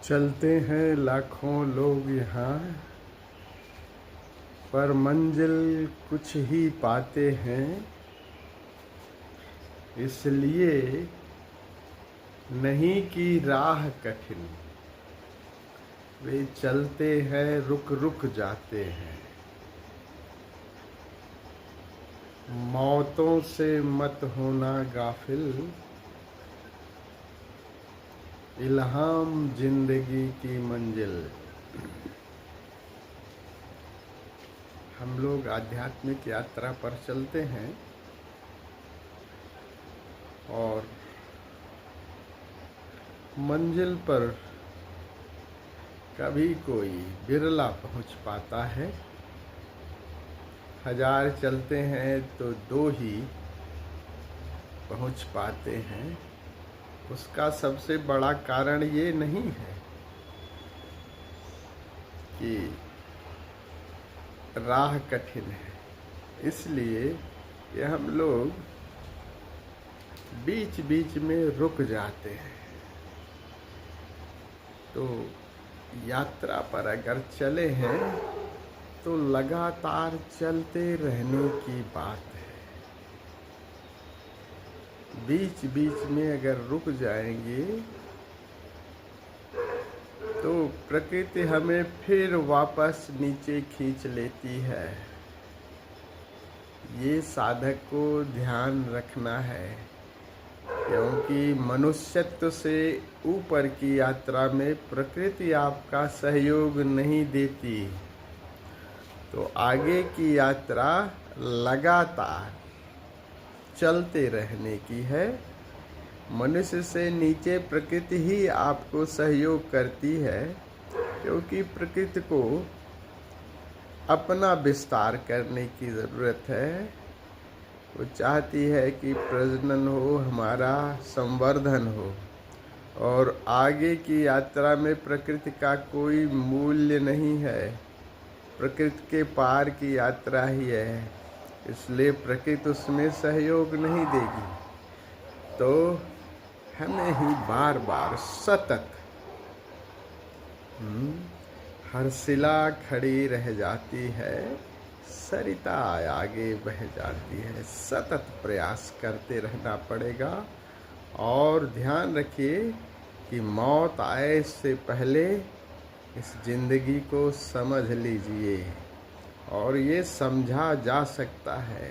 चलते हैं लाखों लोग यहाँ, पर मंजिल कुछ ही पाते हैं। इसलिए नहीं कि राह कठिन, वे चलते हैं रुक रुक जाते हैं। मौतों से मत होना गाफिल, इल्हाम जिंदगी की मंजिल। हम लोग आध्यात्मिक यात्रा पर चलते हैं और मंजिल पर कभी कोई बिरला पहुंच पाता है। 1000 चलते हैं तो 2 ही पहुंच पाते हैं। उसका सबसे बड़ा कारण ये नहीं है कि राह कठिन है, इसलिए कि हम लोग बीच बीच में रुक जाते हैं। तो यात्रा पर अगर चले हैं तो लगातार चलते रहने की बात है। बीच बीच में अगर रुक जाएंगे तो प्रकृति हमें फिर वापस नीचे खींच लेती है। ये साधक को ध्यान रखना है, क्योंकि मनुष्यत्व से ऊपर की यात्रा में प्रकृति आपका सहयोग नहीं देती। तो आगे की यात्रा लगातार चलते रहने की है। मनुष्य से नीचे प्रकृति ही आपको सहयोग करती है, क्योंकि प्रकृति को अपना विस्तार करने की ज़रूरत है। वो चाहती है कि प्रजनन हो, हमारा संवर्धन हो, और आगे की यात्रा में प्रकृति का कोई मूल्य नहीं है। प्रकृति के पार की यात्रा ही है, इसलिए प्रकृति उसमें सहयोग नहीं देगी। तो हमें ही बार बार सतत हर शिला खड़ी रह जाती है, सरिता आगे बह जाती है। सतत प्रयास करते रहना पड़ेगा। और ध्यान रखिए कि मौत आए से पहले इस जिंदगी को समझ लीजिए, और ये समझा जा सकता है।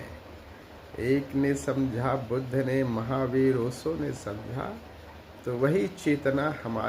एक ने समझा, बुद्ध ने, महावीर ओशो ने समझा, तो वही चेतना हमारे